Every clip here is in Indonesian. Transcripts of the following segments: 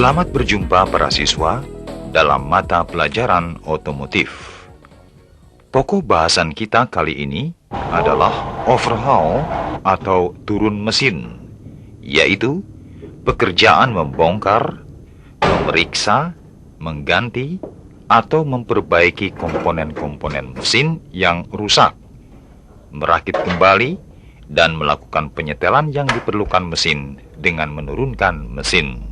Selamat berjumpa para siswa dalam mata pelajaran otomotif. Pokok bahasan kita kali ini adalah overhaul atau turun mesin, yaitu pekerjaan membongkar, memeriksa, mengganti, atau memperbaiki komponen-komponen mesin yang rusak, merakit kembali, dan melakukan penyetelan yang diperlukan mesin dengan menurunkan mesin.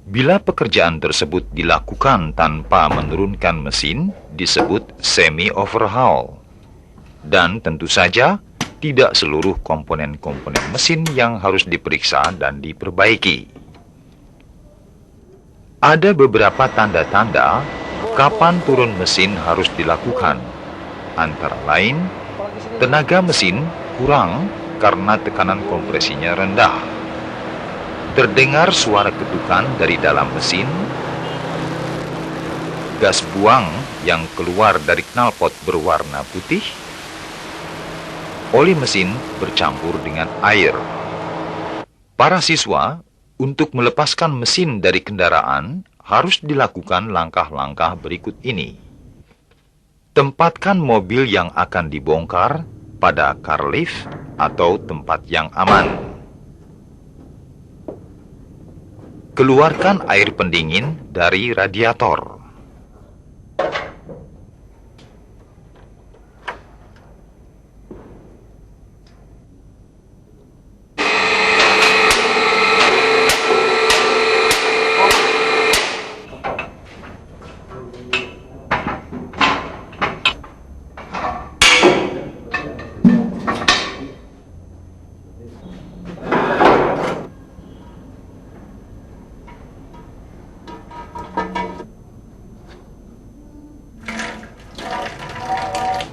Bila pekerjaan tersebut dilakukan tanpa menurunkan mesin, disebut semi-overhaul. Dan tentu saja, tidak seluruh komponen-komponen mesin yang harus diperiksa dan diperbaiki. Ada beberapa tanda-tanda kapan turun mesin harus dilakukan. Antara lain, tenaga mesin kurang karena tekanan kompresinya rendah. Terdengar suara ketukan dari dalam mesin, gas buang yang keluar dari knalpot berwarna putih, oli mesin bercampur dengan air. Para siswa, untuk melepaskan mesin dari kendaraan, harus dilakukan langkah-langkah berikut ini. Tempatkan mobil yang akan dibongkar pada car lift atau tempat yang aman. Keluarkan air pendingin dari radiator.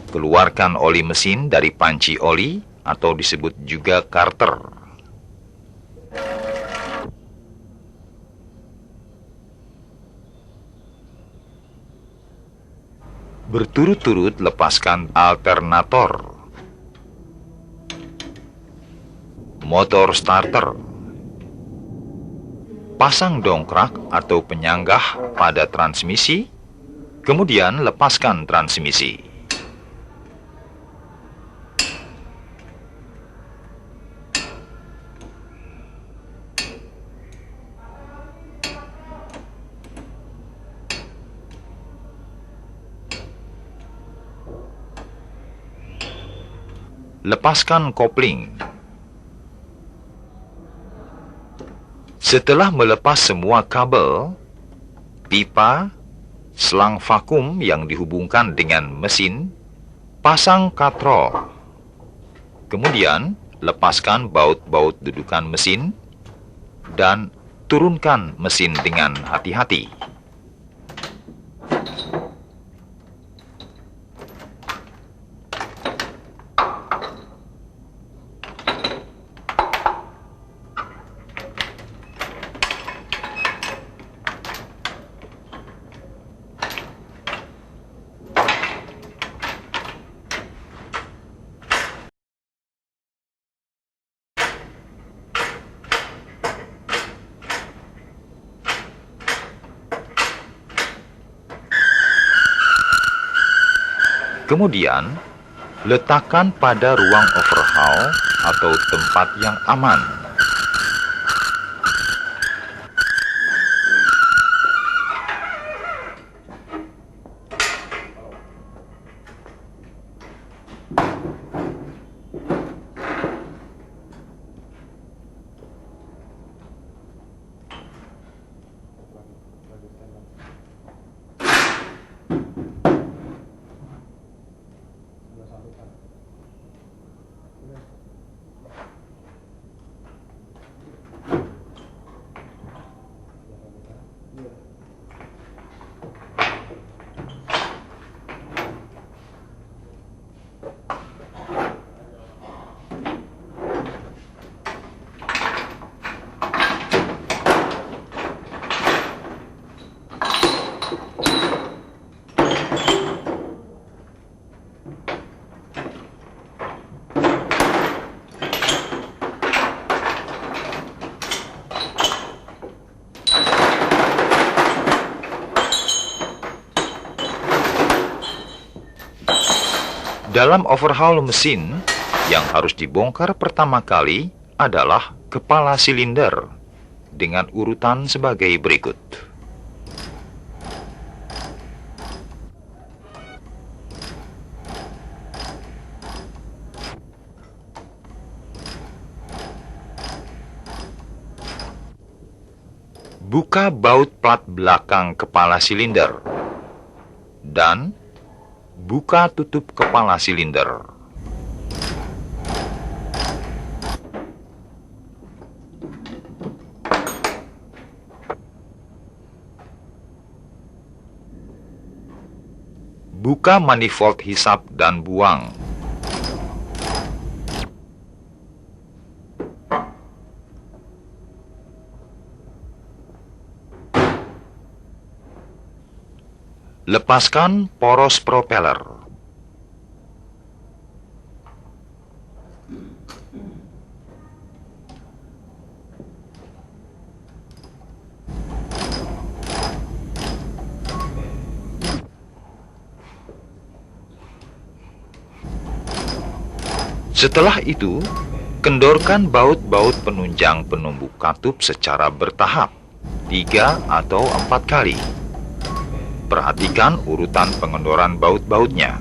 Keluarkan oli mesin dari panci oli atau disebut juga karter. Berturut-turut lepaskan alternator, motor starter, pasang dongkrak atau penyanggah pada transmisi, kemudian lepaskan transmisi. Lepaskan kopling. Setelah melepas semua kabel, pipa, selang vakum yang dihubungkan dengan mesin, pasang katrol. Kemudian, lepaskan baut-baut dudukan mesin dan turunkan mesin dengan hati-hati. Kemudian, letakkan pada ruang overhaul atau tempat yang aman. Dalam overhaul mesin, yang harus dibongkar pertama kali adalah kepala silinder dengan urutan sebagai berikut. Buka baut plat belakang kepala silinder dan buka tutup kepala silinder. Buka manifold hisap dan buang. Lepaskan poros propeller. Setelah itu, kendorkan baut-baut penunjang penumbuk katup secara bertahap, 3 atau 4 kali. Perhatikan urutan pengendoran baut-bautnya.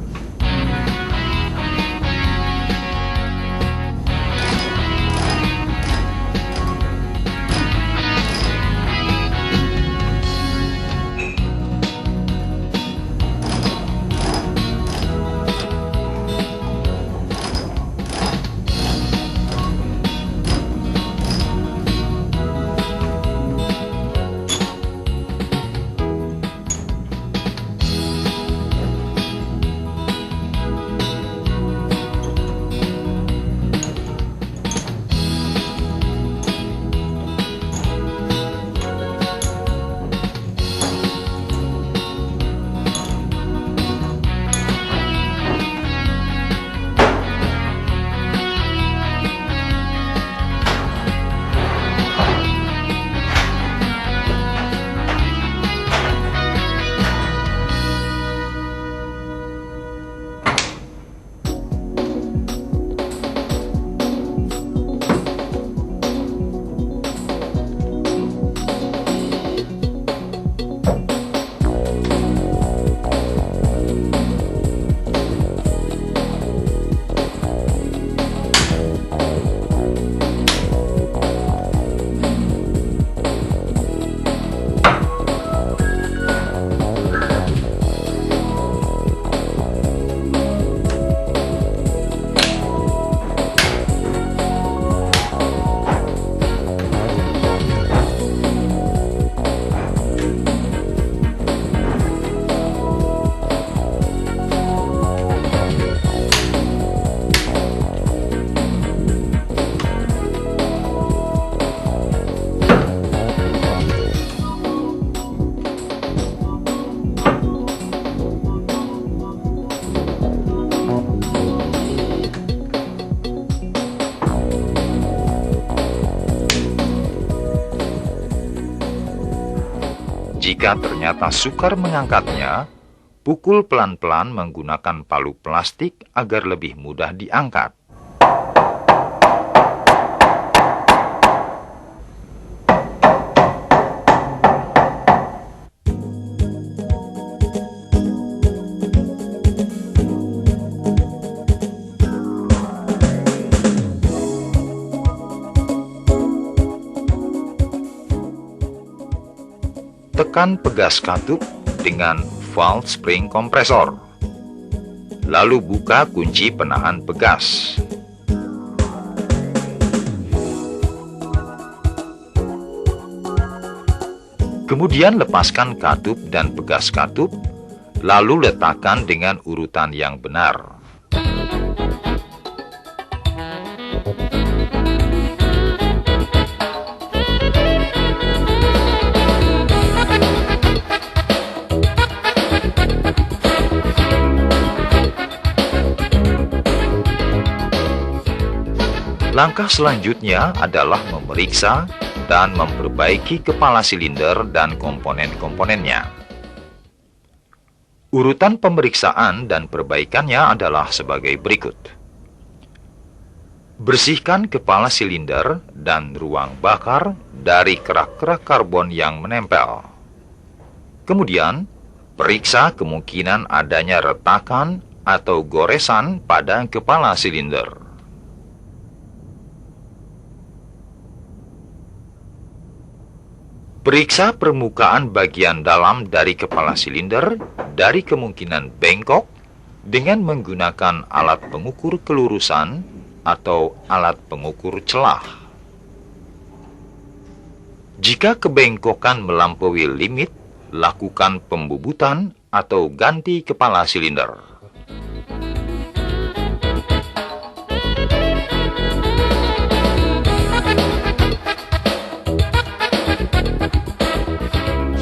Jika ternyata sukar mengangkatnya, pukul pelan-pelan menggunakan palu plastik agar lebih mudah diangkat. Tekan pegas katup dengan valve spring kompresor. Lalu buka kunci penahan pegas. Kemudian lepaskan katup dan pegas katup, lalu letakkan dengan urutan yang benar. Langkah selanjutnya adalah memeriksa dan memperbaiki kepala silinder dan komponen-komponennya. Urutan pemeriksaan dan perbaikannya adalah sebagai berikut. Bersihkan kepala silinder dan ruang bakar dari kerak-kerak karbon yang menempel. Kemudian, periksa kemungkinan adanya retakan atau goresan pada kepala silinder. Periksa permukaan bagian dalam dari kepala silinder dari kemungkinan bengkok dengan menggunakan alat pengukur kelurusan atau alat pengukur celah. Jika kebengkokan melampaui limit, lakukan pembubutan atau ganti kepala silinder.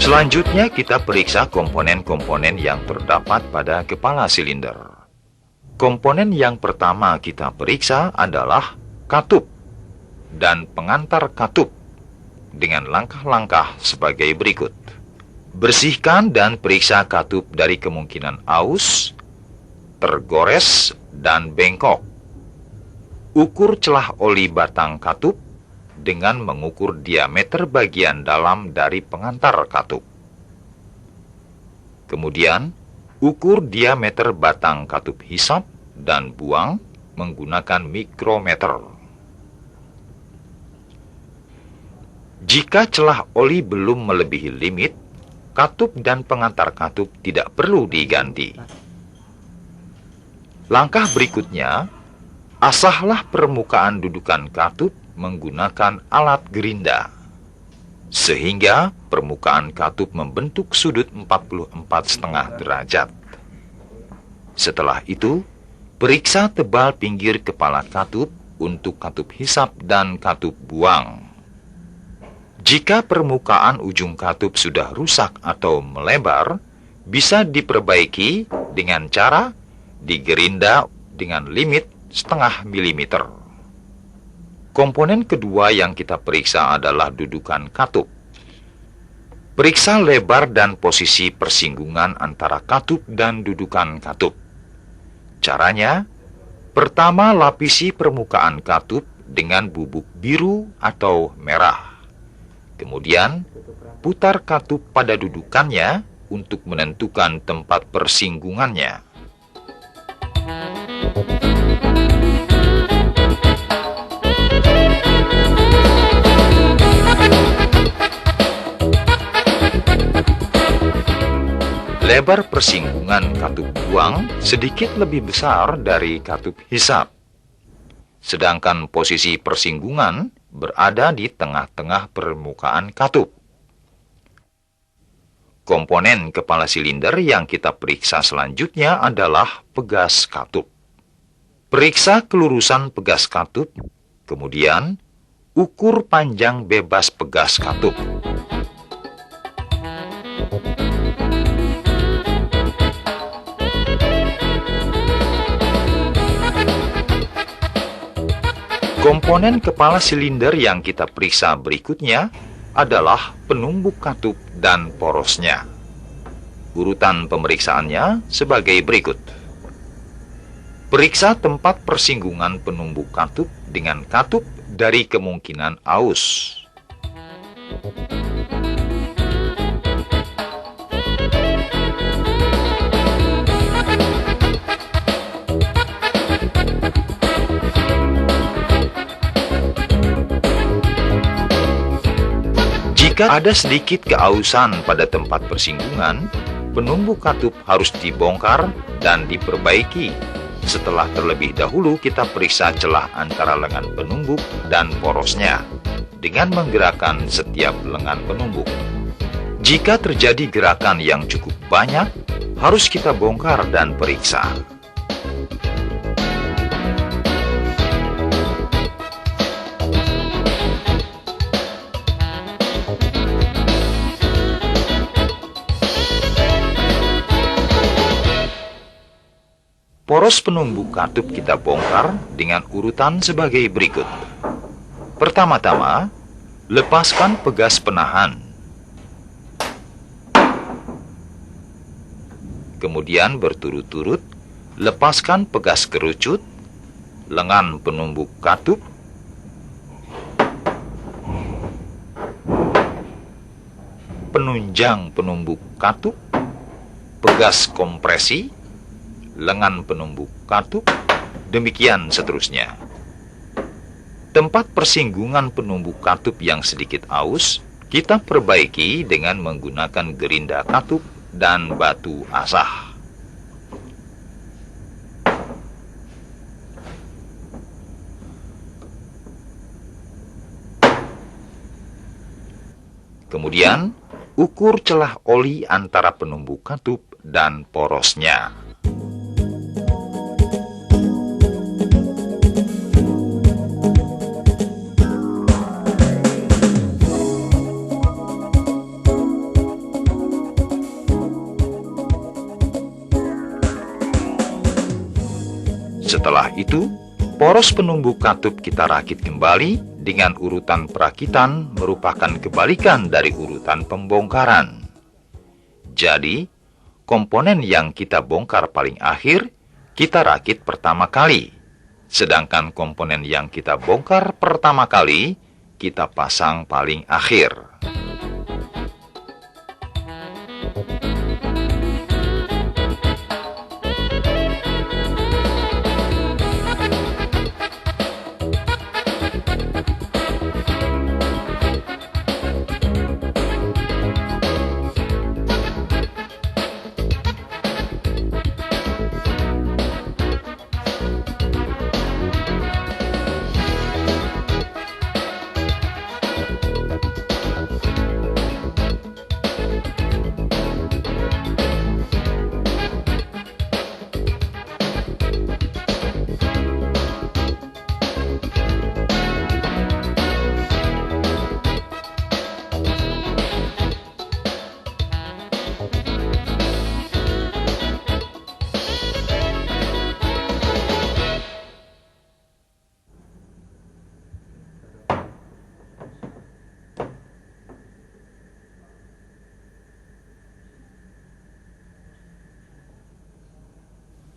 Selanjutnya kita periksa komponen-komponen yang terdapat pada kepala silinder. Komponen yang pertama kita periksa adalah katup dan pengantar katup dengan langkah-langkah sebagai berikut. Bersihkan dan periksa katup dari kemungkinan aus, tergores, dan bengkok. Ukur celah oli batang katup dengan mengukur diameter bagian dalam dari pengantar katup. Kemudian, ukur diameter batang katup hisap dan buang menggunakan mikrometer. Jika celah oli belum melebihi limit, katup dan pengantar katup tidak perlu diganti. Langkah berikutnya, asahlah permukaan dudukan katup menggunakan alat gerinda, sehingga permukaan katup membentuk sudut 44,5 derajat. Setelah itu, periksa tebal pinggir kepala katup untuk katup hisap dan katup buang. Jika permukaan ujung katup sudah rusak atau melebar, bisa diperbaiki dengan cara digerinda dengan limit 0,5 milimeter. Komponen kedua yang kita periksa adalah dudukan katup. Periksa lebar dan posisi persinggungan antara katup dan dudukan katup. Caranya, pertama lapisi permukaan katup dengan bubuk biru atau merah. Kemudian, putar katup pada dudukannya untuk menentukan tempat persinggungannya. Lebar persinggungan katup buang sedikit lebih besar dari katup hisap, sedangkan posisi persinggungan berada di tengah-tengah permukaan katup. Komponen kepala silinder yang kita periksa selanjutnya adalah pegas katup. Periksa kelurusan pegas katup, kemudian ukur panjang bebas pegas katup. Komponen kepala silinder yang kita periksa berikutnya adalah penumbuk katup dan porosnya. Urutan pemeriksaannya sebagai berikut. Periksa tempat persinggungan penumbuk katup dengan katup dari kemungkinan aus. Jika ada sedikit keausan pada tempat persinggungan, penumbuk katup harus dibongkar dan diperbaiki. Setelah terlebih dahulu kita periksa celah antara lengan penumbuk dan porosnya dengan menggerakkan setiap lengan penumbuk. Jika terjadi gerakan yang cukup banyak, harus kita bongkar dan periksa. Poros penumbuk katup kita bongkar dengan urutan sebagai berikut. Pertama-tama, lepaskan pegas penahan. Kemudian berturut-turut, lepaskan pegas kerucut, lengan penumbuk katup, penunjang penumbuk katup, pegas kompresi, lengan penumbuk katup, demikian seterusnya. Tempat persinggungan penumbuk katup yang sedikit aus, kita perbaiki dengan menggunakan gerinda katup dan batu asah. Kemudian, ukur celah oli antara penumbuk katup dan porosnya. Setelah itu, poros penumbuk katup kita rakit kembali dengan urutan perakitan merupakan kebalikan dari urutan pembongkaran. Jadi, komponen yang kita bongkar paling akhir, kita rakit pertama kali. Sedangkan komponen yang kita bongkar pertama kali, kita pasang paling akhir.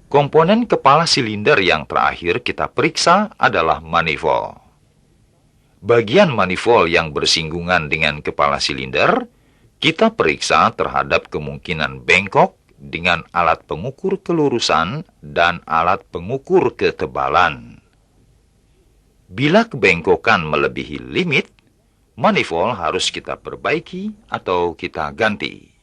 Komponen kepala silinder yang terakhir kita periksa adalah manifold. Bagian manifold yang bersinggungan dengan kepala silinder, kita periksa terhadap kemungkinan bengkok dengan alat pengukur kelurusan dan alat pengukur ketebalan. Bila kebengkokan melebihi limit, manifold harus kita perbaiki atau kita ganti.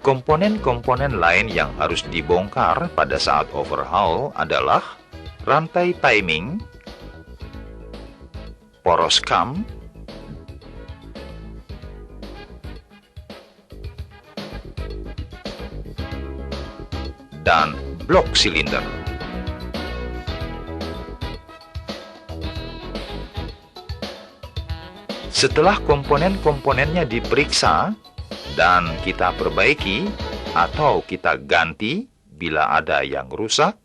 Komponen-komponen lain yang harus dibongkar pada saat overhaul adalah rantai timing, poros kam, dan blok silinder. Setelah komponen-komponennya diperiksa dan kita perbaiki atau kita ganti bila ada yang rusak,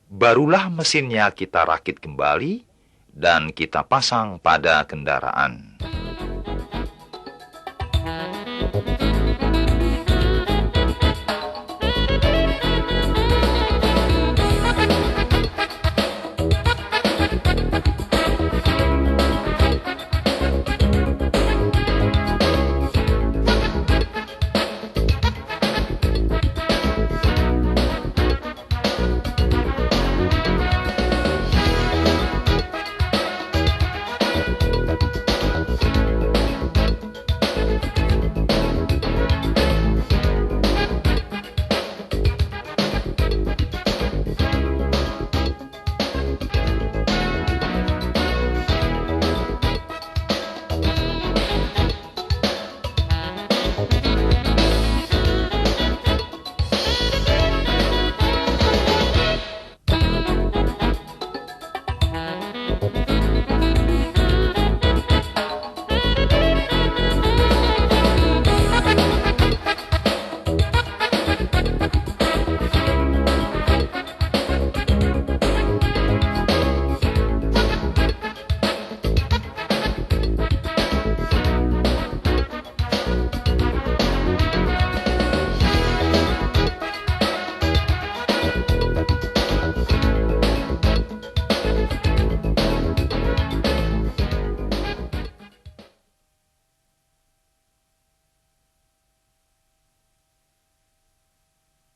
barulah mesinnya kita rakit kembali dan kita pasang pada kendaraan.